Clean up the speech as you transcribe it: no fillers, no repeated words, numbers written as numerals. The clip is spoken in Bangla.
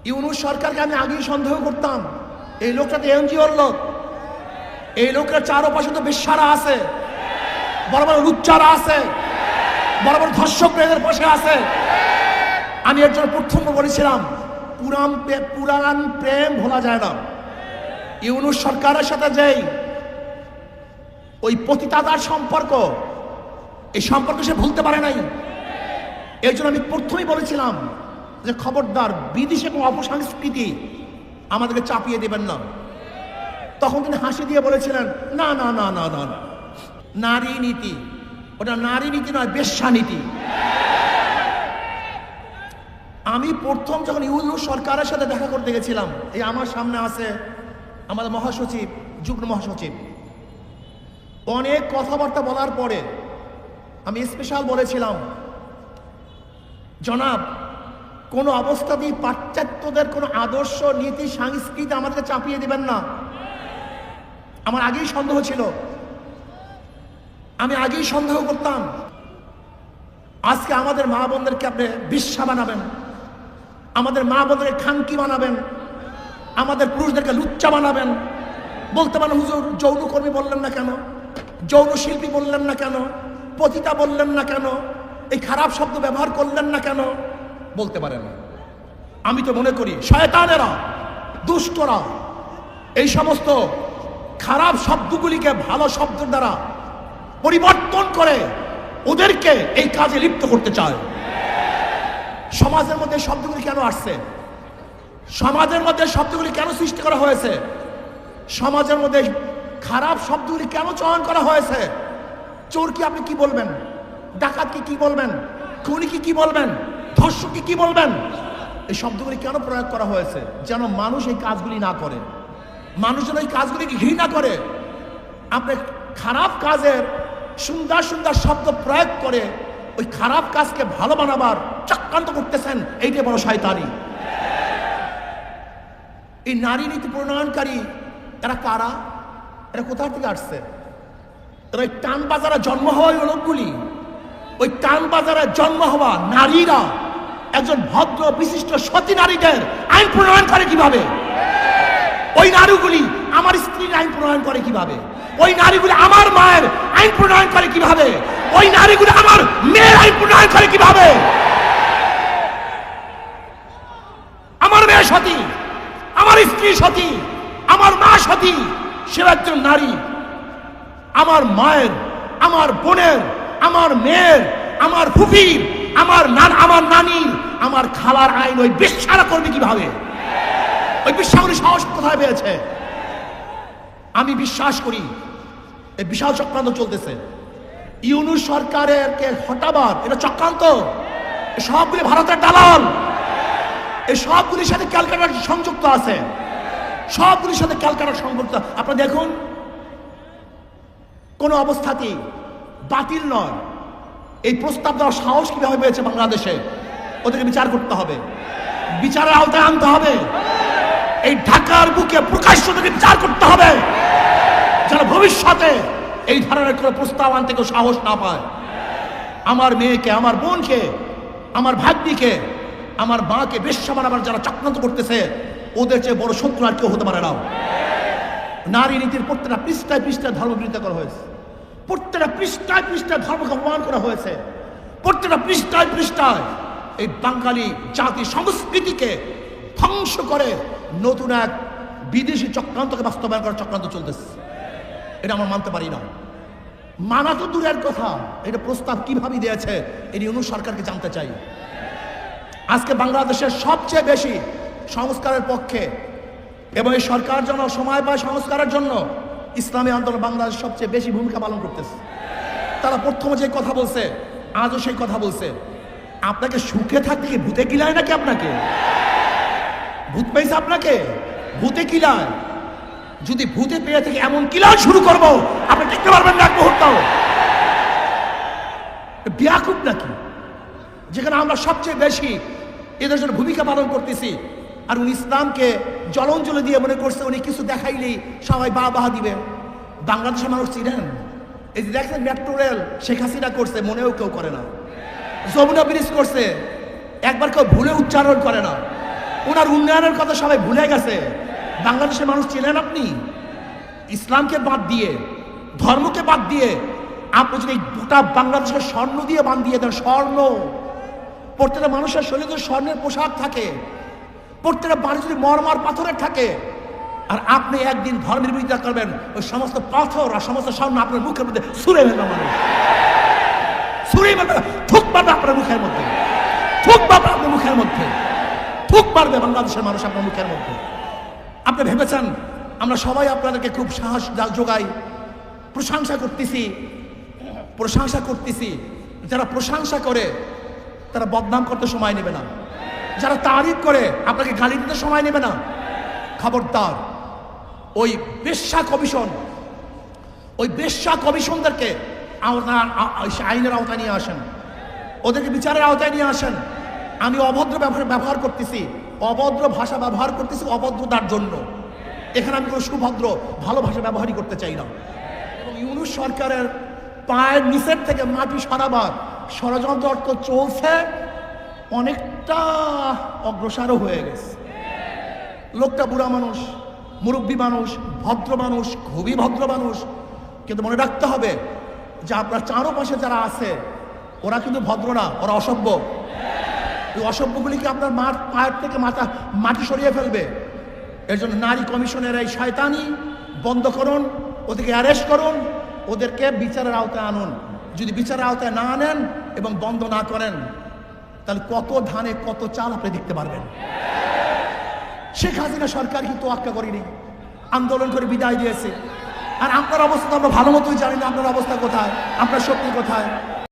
ইউনূস সরকারকে আমি আগেই সন্দেহ করতাম, এই লোকটা তো এনজিওর লোক, এই লোকের চারপাশে তো বেশ্যারা আছে, বড় বড় লুচ্চারা আছে, বড় বড় ধর্ষক এদের পাশে আছে। আমি এর জন্য প্রথম বলেছিলাম, পুরাণ প্রেম ভোলা যায় না। ইউনূস সরকারের সাথে যেই ওই পতিতাদার সম্পর্ক, এই সম্পর্ক সে ভুলতে পারে নাই। এর জন্য আমি প্রথমেই বলেছিলাম যে খবরদার বিদেশি এবং অপসংস্কৃতি আমাদেরকে চাপিয়ে দেবেন না। তখন তিনি হাসি দিয়ে বলেছিলেন, না না না না না না, নারী নীতি, ওটা নারী নীতি নয়, বেশ্যা নীতি। আমি প্রথম যখন ইউনূস সরকারের সাথে দেখা করতে গেছিলাম, এই আমার সামনে আছে আমাদের মহাসচিব, যুগ্ম মহাসচিব, অনেক কথাবার্তা বলার পরে আমি স্পেশাল বলেছিলাম, জনাব কোনো অবস্থাতেই পাশ্চাত্যদের কোনো আদর্শ নীতি সংস্কৃতি আমাদেরকে চাপিয়ে দিবেন না। আমার আগেই সন্দেহ ছিল, আমি আগেই সন্দেহ করতাম। আজকে আমাদের মা বোনদেরকে আপনি বেশ্যা বানাবেন, আমাদের মা বোনদেরকে খানকি বানাবেন, আমাদের পুরুষদেরকে লুচ্চা বানাবেন। বলতে পারেন, হুজুর যৌনকর্মী বললেন না কেন, যৌন শিল্পী বললেন না কেন, পতিতা বললেন না কেন, এই খারাপ শব্দ ব্যবহার করলেন না কেন? বলতে পারেন। আমি তো মনে করি শয়তানেরা, দুষ্টরা এই সমস্ত খারাপ শব্দগুলিকে ভালো শব্দের দ্বারা পরিবর্তন করে ওদেরকে এই কাজে লিপ্ত করতে চায়। সমাজের মধ্যে শব্দগুলি কেন আসছে? সমাজের মধ্যে শব্দগুলি কেন সৃষ্টি করা হয়েছে? সমাজের মধ্যে খারাপ শব্দগুলি কেন চয়ন করা হয়েছে? চোরকে আপনি কি বলবেন? ডাকাতকে কি বলবেন? খুনিকে কি বলবেন? ধর্ষককে কি বলবেন? এই শব্দগুলি কেন প্রয়োগ করা হয়েছে? যেন মানুষ এই কাজগুলি না করে, মানুষ যেন এই কাজগুলিকে ঘৃণা করে। আপনি খারাপ কাজের সুন্দর সুন্দর শব্দ প্রয়োগ করে ওই খারাপ কাজকে ভালো বানাবার চক্রান্ত করতেছেন, এইটাই বড় শয়তানি। এই নারী নীতি প্রণয়নকারী এরা কারা? এরা কোথা থেকে আসছে? এরা ওই টান বাজারে জন্ম হওয়া লোকগুলি, ওই টান বাজারে জন্ম হওয়া নারীরা একজন ভদ্র বিশিষ্ট সতী নারীদের আইন প্রণয়ন করে কিভাবে? ওই নারীগুলি আমার স্ত্রীর আইন প্রণয়ন করে কিভাবে? ওই নারীগুলি আমার মায়ের আইন প্রণয়ন করে কিভাবে? ওই নারীগুলি আমার মেয়ের আইন প্রণয়ন করে কিভাবে? আমার মেয়ে সতী, আমার স্ত্রী সতী, আমার মা সতী, সে একজন নারী। আমার মায়ের, আমার বোনের, আমার মেয়ের, আমার ফুফির, আমার নানির, আমার খালার আইন ওই বেশ্যারা করবে কিভাবে? ওই বেশ্যাগুলি সাহস কোথায় পেয়েছে? আমি বিশ্বাস করি এই বিশাল চক্রান্ত চলতেছে। ইউনূস সরকারের কে হটাবার এটা চক্রান্ত। সবগুলি ভারতের দালাল, এই সবগুলির সাথে ক্যালকাটা সংযুক্ত আছে, সবগুলির সাথে ক্যালকাটা সংযুক্ত। আপনারা দেখুন, কোন অবস্থাতেই বাতিল নয়। এই প্রস্তাব দেওয়ার সাহস কিভাবে পেয়েছে বাংলাদেশে? ওদেরকে বিচার করতে হবে, বিচারের আওতায় আনতে হবে। এই ঢাকার বুকে প্রকাশ্য থেকে বিচার করতে হবে, যেন ভবিষ্যতে এই ধরনের কোনো প্রস্তাব আনতে কেউ সাহস না পায়। আমার মেয়েকে, আমার বোনকে, আমার ভাগ্নিকে, আমার মাকে বেশ্যা বানাবার যারা চক্রান্ত করতেছে, ওদের চেয়ে বড় শত্রু আর কেউ হতে পারে না। নারী নীতির প্রত্যেকটা পৃষ্ঠায় পৃষ্ঠায় ধর্ম বিরোধিতা করা হয়েছে, প্রত্যেকটা পৃষ্ঠায় পৃষ্ঠায় ধর্মকে অপমান করা হয়েছে, প্রত্যেকটা পৃষ্ঠায় পৃষ্ঠায় এই বাঙালি জাতি সংস্কৃতিকে ধ্বংস করে নতুন এক বিদেশি চক্রান্তকে বাস্তবায়ন করার চক্রান্ত চলতেছে। এটা আমরা মানতে পারি না। মানা তো দূরের কথা, এটা প্রস্তাব কিভাবে দিয়েছে এই ইউনূস সরকারকে জানতে চাই। আজকে বাংলাদেশের সবচেয়ে বেশি সংস্কারের পক্ষে এবং এই সরকার যেন সময় পায় সংস্কারের জন্য, ইসলামী আন্দোলন বাংলাদেশ সবচেয়ে বেশি ভূমিকা পালন করতেছে। তারা প্রথমে যে কথা বলছে, আজও সেই কথা বলছে। আপনাকে সুখে থাকতে কি ভূতে কিলায় নাকি? আপনাকে ভূত পেয়েছে? আপনাকে ভূতে কিলায়? যদি ভূতে পেয়ে থেকে এমন কিলায় শুরু করবো, আপনি টিকতে পারবেন না এক মুহূর্ত। বিয়াকুব নাকি, যেখানে আমরা সবচেয়ে বেশি এদের জন্য ভূমিকা পালন করতেছি, আর উনি ইসলামকে জলাঞ্জলি দিয়ে মনে করছে উনি কিছু দেখাইলেই সবাই বাহবা দিবে। বাংলাদেশের মানুষ চিনেন? এই যে দেখছেন মেট্রো রেল শেখ হাসিনা করছে, মনেও কেউ করে না। যমুনা ব্রিজ করছে, একবার কেউ ভুলে উচ্চারণ করে না। ওনার উন্নয়নের কথা সবাই ভুলে গেছে। বাংলাদেশের মানুষ ছিলেন আপনি ইসলামকে বাদ দিয়ে, ধর্মকে বাদ দিয়ে আপনি যদি গোটা বাংলাদেশের স্বর্ণ দিয়ে বাঁধিয়ে দেন, স্বর্ণ, প্রত্যেকটা মানুষের শরীরে যদি স্বর্ণের পোশাক থাকে, প্রত্যেকটা বাড়ি যদি মরমার পাথরের থাকে, আর আপনি একদিন ধর্মের বিরোধিতা করবেন, ওই সমস্ত পাথর আর সমস্ত স্বর্ণ আপনার মুখের মধ্যে ছুঁড়ে ফেলবে মানুষ, ছুঁড়ে ফেলবে, থুক মারবে আপনার মুখের মধ্যে, থুক মারবে আপনার মুখের মধ্যে, থুক মারবে বাংলাদেশের মানুষ আপনার মুখের মধ্যে। আপনি ভেবেছেন আমরা সবাই আপনাদেরকে খুব সাহস যোগাই, প্রশংসা করতেছি। যারা প্রশংসা করে তারা বদনাম করতে সময় নেবে না, যারা তারিফ করে আপনাকে গালি দিতে সময় নেবে না। খবরদার, ওই বেশ্যা কমিশনদেরকে আইনের আওতায় নিয়ে আসেন, ওদেরকে বিচারের আওতায় নিয়ে আসেন। আমি অভদ্র ব্যবহার করতেছি, অভদ্র ভাষা ব্যবহার করতেছি অভদ্রতার জন্য। এখানে আমি কোনো সুভদ্র ভালো ভাষা ব্যবহারই করতে চাই না। এবং ইউনূস সরকারের পায়ের নিচের থেকে মাটি সরাবার ষড়যন্ত্র অর্থ চলছে, অনেকটা অগ্রসরও হয়ে গেছে। লোকটা বুড়া মানুষ, মুরব্বী মানুষ, ভদ্র মানুষ, খুবই ভদ্র মানুষ, কিন্তু মনে রাখতে হবে যে আপনার চারপাশে যারা আছে ওরা কিন্তু ভদ্র না, ওরা অসভ্য। এই অসভ্যগুলিকে আপনার পায়ের থেকে মাটি সরিয়ে ফেলবে। এর জন্য নারী কমিশনের এই শয়তানি বন্ধ করুন, ওদেরকে অ্যারেস্ট করুন, ওদেরকে বিচারের আওতায় আনুন। যদি বিচারের আওতায় না আনেন এবং বন্ধ না করেন, তাহলে কত ধানে কত চাল আপনি দেখতে পারবেন। শেখ হাসিনা সরকার কিন্তু তোয়াক্কা করেনি, আন্দোলন করে বিদায় দিয়েছে। আর আপনার অবস্থা তো আমরা ভালো মতোই জানি না, আপনার অবস্থা কোথায়, আপনার শক্তি কোথায়।